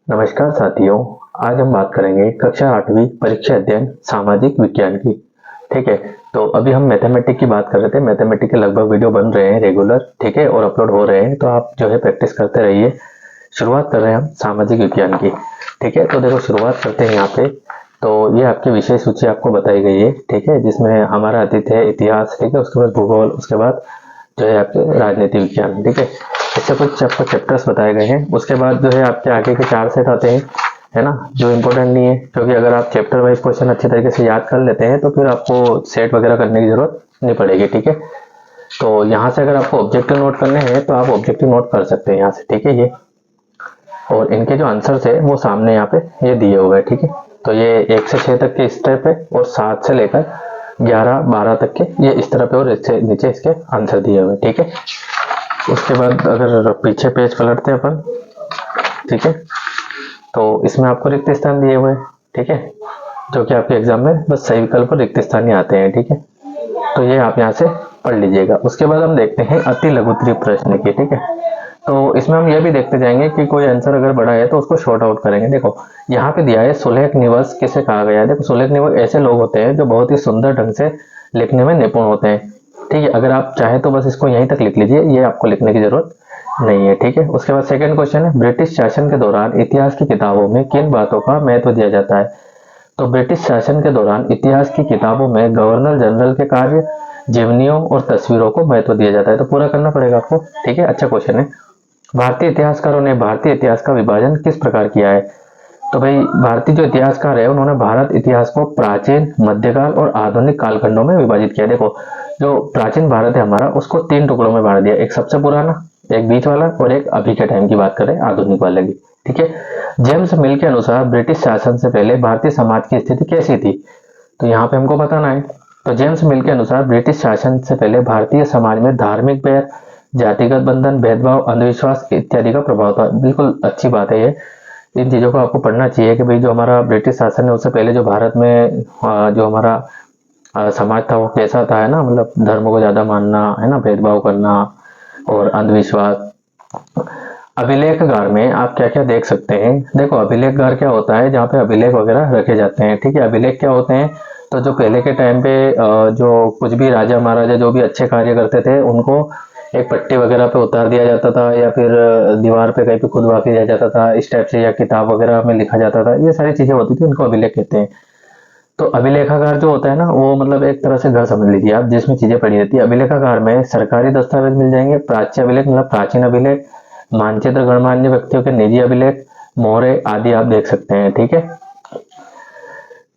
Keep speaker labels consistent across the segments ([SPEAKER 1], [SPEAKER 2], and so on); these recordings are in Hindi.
[SPEAKER 1] नमस्कार साथियों। आज हम बात करेंगे कक्षा 8वीं परीक्षा अध्ययन सामाजिक विज्ञान की। ठीक है, तो अभी हम मैथमेटिक्स की बात कर रहे थे। मैथमेटिक्स के लगभग वीडियो बन रहे हैं रेगुलर, ठीक है, और अपलोड हो रहे हैं, तो आप जो है प्रैक्टिस करते रहिए। शुरुआत कर रहे हैं हम सामाजिक विज्ञान की। ठीक है, तो देखो शुरुआत करते हैं यहाँ पे। तो ये आपकी विषय सूची आपको बताई गई है, ठीक है, जिसमें हमारा अतीत है इतिहास, ठीक है, उसके बाद भूगोल, उसके बाद जो है आपके राजनीति विज्ञान। ठीक है, इससे कुछ आपको चैप्टर्स बताए गए हैं। उसके बाद जो है आपके आगे के 4 सेट आते हैं, है ना, जो इम्पोर्टेंट नहीं है, क्योंकि अगर आप चैप्टर वाइज क्वेश्चन अच्छे तरीके से याद कर लेते हैं तो फिर आपको सेट वगैरह करने की जरूरत नहीं पड़ेगी। ठीक है, तो यहाँ से अगर आपको ऑब्जेक्टिव नोट करने हैं तो आप ऑब्जेक्टिव नोट कर सकते हैं यहाँ से। ठीक है, ये और इनके जो आंसर्स है वो सामने यहाँ पे ये दिए हुए हैं। ठीक है, तो ये 1 से 6 तक के स्टेप है और 7 से लेकर 11-12 तक के ये इस तरह पे, और इससे नीचे इसके आंसर दिए हुए। ठीक है, उसके बाद अगर पीछे पेज पलटते हैं अपन, ठीक है, तो इसमें आपको रिक्त स्थान दिए हुए हैं। ठीक है, जो कि आपके एग्जाम में बस सही विकल्प पर रिक्त स्थान ही आते हैं। ठीक है, तो ये आप यहाँ से पढ़ लीजिएगा। उसके बाद हम देखते हैं अति लघुत्तरीय प्रश्न की। ठीक है, तो इसमें हम ये भी देखते जाएंगे कि कोई आंसर अगर बड़ा है तो उसको शॉर्ट आउट करेंगे। देखो यहाँ पे दिया है सुलेख निवस किसे कहा गया है। देखो सुलेख निवस ऐसे लोग होते हैं जो बहुत ही सुंदर ढंग से लिखने में निपुण होते हैं। ठीक है, अगर आप चाहे तो बस इसको यहीं तक लिख लीजिए, ये आपको लिखने की जरूरत नहीं है। ठीक है, उसके बाद सेकंड क्वेश्चन है, ब्रिटिश शासन के दौरान इतिहास की किताबों में किन बातों का महत्व दिया जाता है। तो ब्रिटिश शासन के दौरान इतिहास की किताबों में गवर्नर जनरल के कार्य, जीवनियों और तस्वीरों को महत्व दिया जाता है। तो पूरा करना पड़ेगा आपको। ठीक है, अच्छा क्वेश्चन है। भारतीय इतिहासकारों ने भारतीय इतिहास का विभाजन किस प्रकार किया है। तो भाई भारतीय जो इतिहासकार है उन्होंने भारत इतिहास को प्राचीन, मध्यकाल और आधुनिक कालखंडों में विभाजित किया। देखो जो प्राचीन भारत है हमारा, उसको 3 टुकड़ों में बांट दिया, एक सबसे पुराना, एक बीच वाला और एक अभी के टाइम की बात करें आधुनिक वाले की। ठीक है, जेम्स मिल के अनुसार ब्रिटिश शासन से पहले भारतीय समाज की स्थिति कैसी थी। तो यहाँ पे हमको बताना है। तो जेम्स मिल के अनुसार ब्रिटिश शासन से पहले भारतीय समाज में धार्मिक बैर, जातिगत बंधन, भेदभाव, अंधविश्वास इत्यादि का प्रभाव था। बिल्कुल अच्छी बात है ये, इन चीजों को आपको पढ़ना चाहिए कि भाई जो हमारा ब्रिटिश शासन है उससे पहले जो भारत में जो हमारा समाज था वो कैसा था, है ना, मतलब धर्म को ज्यादा मानना, है ना, भेदभाव करना और अंधविश्वास। अभिलेखगार में आप क्या क्या देख सकते हैं। देखो अभिलेखगार क्या होता है, जहाँ पे अभिलेख वगैरह रखे जाते हैं। ठीक है, अभिलेख क्या होते हैं, तो जो पहले के टाइम पे जो कुछ भी राजा महाराजा जो भी अच्छे कार्य करते थे उनको एक पट्टी वगैरह पे उतार दिया जाता था, या फिर दीवार पे कहीं पे खुदवा के दिया जाता था इस टाइप से, या किताब वगैरह में लिखा जाता था। ये सारी चीजें होती थी, उनको अभिलेख कहते हैं। तो अभिलेखागार जो होता है ना, वो मतलब एक तरह से घर समझ लीजिए आप, जिसमें चीजें पड़ी रहती है। अभिलेखागार में सरकारी दस्तावेज मिल जाएंगे, प्राच्य अभिलेख मतलब प्राचीन अभिलेख, मानचित्र, गणमान्य व्यक्तियों के निजी अभिलेख, मोहरे आदि आप देख सकते हैं। ठीक है,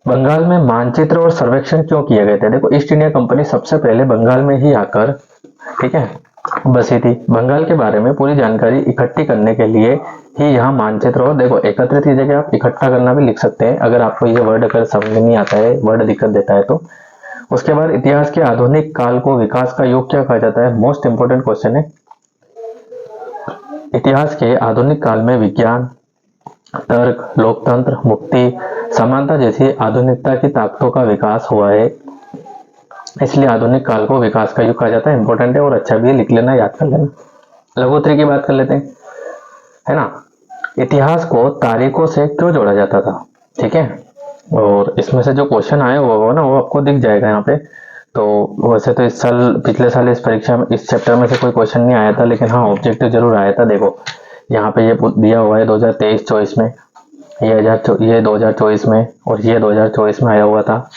[SPEAKER 1] बंगाल में मानचित्र और सर्वेक्षण क्यों किए गए थे। देखो ईस्ट इंडिया कंपनी सबसे पहले बंगाल में ही आकर, ठीक है, बसी थी। बंगाल के बारे में पूरी जानकारी इकट्ठी करने के लिए ही यहाँ मानचित्र, और देखो एकत्रित की जगह आप इकट्ठा करना भी लिख सकते हैं, अगर आपको ये वर्ड अगर समझ में नहीं आता है, वर्ड दिक्कत देता है तो। उसके बाद इतिहास के आधुनिक काल को विकास का युग क्या कहा जाता है। मोस्ट इंपोर्टेंट क्वेश्चन है। इतिहास के आधुनिक काल में विज्ञान, तर्क, लोकतंत्र, मुक्ति, समानता जैसी आधुनिकता की ताकतों का विकास हुआ है, इसलिए आधुनिक काल को विकास का युग कहा जाता है। इंपॉर्टेंट है और अच्छा भी है, लिख लेना, याद कर लेना। लघुत्तरी की बात कर लेते हैं, है ना। इतिहास को तारीखों से क्यों जोड़ा जाता था। ठीक है, और इसमें से जो क्वेश्चन आया हुआ ना वो आपको दिख जाएगा यहाँ पे। तो वैसे तो इस साल, पिछले साल इस परीक्षा में इस चैप्टर में से कोई क्वेश्चन नहीं आया था, लेकिन हाँ ऑब्जेक्टिव जरूर आया था। देखो यहाँ पे ये दिया हुआ है 2023-24 में, ये 2024 में, और ये 2024 में आया हुआ था।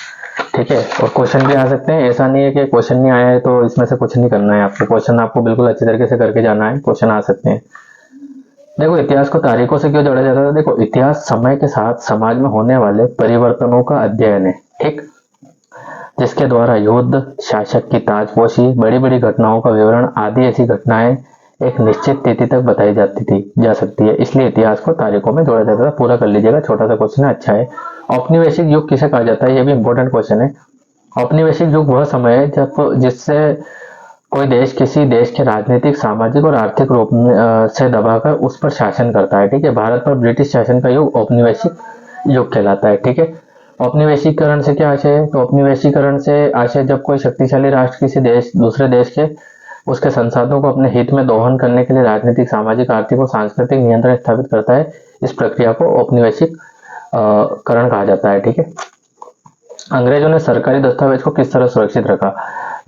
[SPEAKER 1] ठीक है, और क्वेश्चन भी आ सकते हैं, ऐसा नहीं है कि क्वेश्चन नहीं आया है तो इसमें से कुछ नहीं करना है आपको। क्वेश्चन आपको बिल्कुल अच्छी तरीके से करके जाना है, क्वेश्चन आ सकते हैं। देखो इतिहास को तारीखों से क्यों जोड़ा जाता है। देखो इतिहास समय के साथ समाज में होने वाले परिवर्तनों का अध्ययन है, ठीक, जिसके द्वारा युद्ध, शासक की ताजपोशी, बड़ी बड़ी घटनाओं का विवरण आदि ऐसी घटनाएं एक निश्चित तिथि तक बताई जा सकती है, इसलिए इतिहास को तारीखों में जोड़ा जाता है। पूरा कर लीजिएगा, छोटा सा क्वेश्चन है, अच्छा है। औपनिवेशिक युग किसे कहा जाता है, ये भी इंपॉर्टेंट क्वेश्चन है। औपनिवेशिक युग वह समय है जब जिससे कोई देश किसी देश के राजनीतिक, सामाजिक और आर्थिक रूप से दबाकर उस पर शासन करता है। ठीक है, भारत पर ब्रिटिश शासन का युग औपनिवेशिक युग कहलाता है। ठीक है, औपनिवेशीकरण से क्या आशय है, तो औपनिवेशीकरण से आशय जब कोई शक्तिशाली राष्ट्र किसी देश, दूसरे देश के उसके संसाधनों को अपने हित में दोहन करने के लिए राजनीतिक, सामाजिक, आर्थिक और सांस्कृतिक नियंत्रण स्थापित करता है, इस प्रक्रिया को औपनिवेशिक करण कहा जाता है। ठीक है, अंग्रेजों ने सरकारी दस्तावेज को किस तरह सुरक्षित रखा?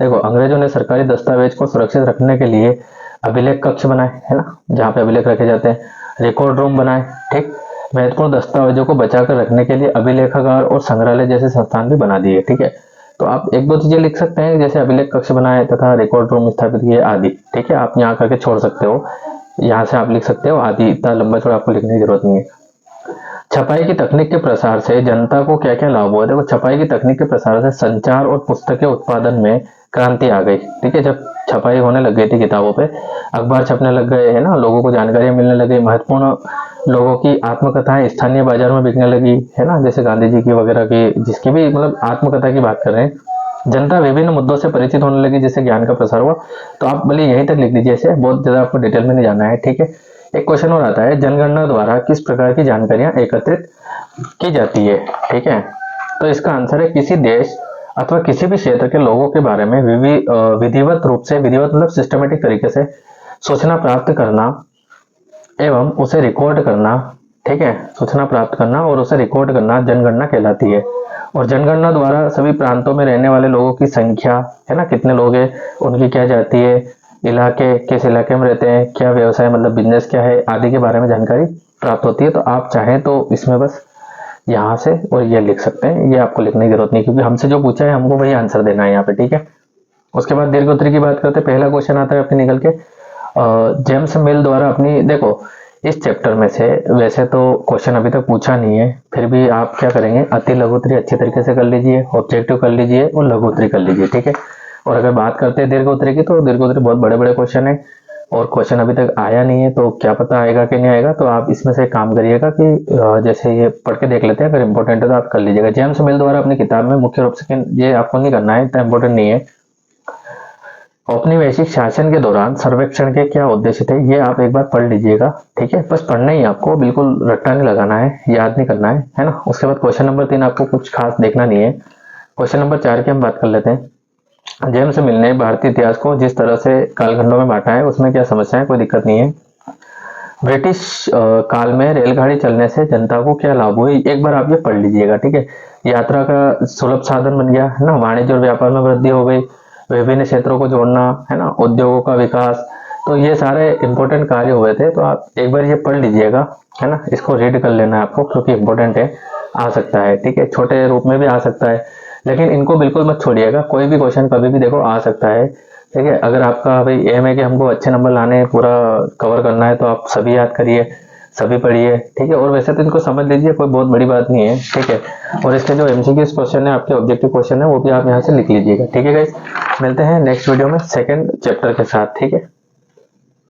[SPEAKER 1] देखो, अंग्रेजों ने सरकारी दस्तावेज को सुरक्षित रखने के लिए अभिलेख कक्ष बनाए, है ना, जहाँ पे अभिलेख रखे जाते हैं, रिकॉर्ड रूम बनाए। ठीक, महत्वपूर्ण दस्तावेजों को बचाकर रखने के लिए अभिलेखागार और संग्रहालय जैसे संस्थान भी बना दिए। ठीक है, तो आप एक दो चीजें लिख सकते हैं, जैसे अभिलेख कक्ष बनाए तथा रिकॉर्ड रूम स्थापित किए आदि। ठीक है, आप यहाँ करके छोड़ सकते हो, यहाँ से आप लिख सकते हो आदि, इतना लंबा चौड़ा आपको लिखने की जरूरत नहीं है। छपाई की तकनीक के प्रसार से जनता को क्या क्या लाभ हुआ? देखो, छपाई की तकनीक के प्रसार से संचार और पुस्तक के उत्पादन में क्रांति आ गई। ठीक है, जब छपाई होने लग गई थी किताबों पे, अखबार छपने लग गए, है ना, लोगों को जानकारियां मिलने लगी, महत्वपूर्ण लोगों की आत्मकथाएं स्थानीय बाजार में बिकने लगी, है ना, जैसे गांधी जी की वगैरह की, जिसकी भी मतलब आत्मकथा की बात कर रहे हैं। जनता विभिन्न मुद्दों से परिचित होने लगी, जिससे ज्ञान का प्रसार हुआ। तो आप भले यहीं तक लिख दीजिए, ऐसे बहुत ज्यादा आपको डिटेल में नहीं जाना है। ठीक है, एक क्वेश्चन और आता है, जनगणना द्वारा किस प्रकार की जानकारियां एकत्रित की जाती है? ठीक है, तो इसका आंसर है किसी देश अथवा किसी भी क्षेत्र के लोगों के बारे में विधिवत रूप से, विधिवत मतलब सिस्टमेटिक तरीके से सूचना प्राप्त करना एवं उसे रिकॉर्ड करना। ठीक है, सूचना प्राप्त करना और उसे रिकॉर्ड करना जनगणना कहलाती है। और जनगणना द्वारा सभी प्रांतों में रहने वाले लोगों की संख्या, है ना, कितने लोग हैं, उनकी क्या जाति है, इलाके किस इलाके में रहते हैं, क्या व्यवसाय मतलब बिजनेस क्या है, आदि के बारे में जानकारी प्राप्त होती है। तो आप चाहें तो इसमें बस यहाँ से और ये लिख सकते हैं, ये आपको लिखने की जरूरत नहीं, क्योंकि हमसे जो पूछा है हमको वही आंसर देना है यहाँ पे। ठीक है, उसके बाद दीर्घ उत्तरी की बात करते हैं। पहला क्वेश्चन आता है आपके निकल के, जेम्स मिल द्वारा अपनी, देखो इस चैप्टर में से वैसे तो क्वेश्चन अभी तक पूछा नहीं है, फिर भी आप क्या करेंगे, अति लघु उत्तरी अच्छी तरीके से कर लीजिए, ऑब्जेक्टिव कर लीजिए और लघु उत्तरी कर लीजिए। ठीक है, और अगर बात करते हैं दीर्घ उत्तरी की, तो दीर्घ उत्तरी बहुत बड़े बड़े क्वेश्चन है और क्वेश्चन अभी तक आया नहीं है, तो क्या पता आएगा कि नहीं आएगा। तो आप इसमें से काम करिएगा कि जैसे ये पढ़ के देख लेते हैं, अगर इंपॉर्टेंट है तो आप कर लीजिएगा। जेम्स मिल द्वारा अपनी किताब में मुख्य रूप से, ये आपको नहीं करना है, इतना इंपॉर्टेंट नहीं है, औपनिवेशिक शासन के दौरान सर्वेक्षण के क्या उद्देश्य थे, ये आप एक बार पढ़ लीजिएगा। ठीक है, बस पढ़ना ही आपको, बिल्कुल रट्टा नहीं लगाना है, याद नहीं करना है ना। उसके बाद क्वेश्चन नंबर 3 आपको कुछ खास देखना नहीं है। क्वेश्चन नंबर 4 की हम बात कर लेते हैं। जेम्स मिल ने भारतीय इतिहास को जिस तरह से कालखंडों में बांटा है, उसमें क्या समस्या है, कोई दिक्कत नहीं है। ब्रिटिश काल में रेलगाड़ी चलने से जनता को क्या लाभ हुए, एक बार आप ये पढ़ लीजिएगा। ठीक है, यात्रा का सुलभ साधन बन गया, है ना, वाणिज्य और व्यापार में वृद्धि हो गई, विभिन्न क्षेत्रों को जोड़ना, है ना, उद्योगों का विकास, तो ये सारे इंपॉर्टेंट कार्य हुए थे। तो आप एक बार ये पढ़ लीजिएगा, है ना, इसको रीड कर लेना है आपको, क्योंकि इंपॉर्टेंट है, आ सकता है। ठीक है, छोटे रूप में भी आ सकता है, लेकिन इनको बिल्कुल मत छोड़िएगा, कोई भी क्वेश्चन कभी भी देखो आ सकता है। ठीक है, अगर आपका भाई एम है कि हमको अच्छे नंबर लाने, पूरा कवर करना है, तो आप सभी याद करिए, सभी पढ़िए। ठीक है, और वैसे तो इनको समझ लीजिए, कोई बहुत बड़ी बात नहीं है। ठीक है, और इसके जो एमसीक्यू क्वेश्चन है, आपके ऑब्जेक्टिव क्वेश्चन है, वो भी आप यहाँ से लिख लीजिएगा। ठीक है गाइस, मिलते हैं नेक्स्ट वीडियो में सेकंड चैप्टर के साथ। ठीक है।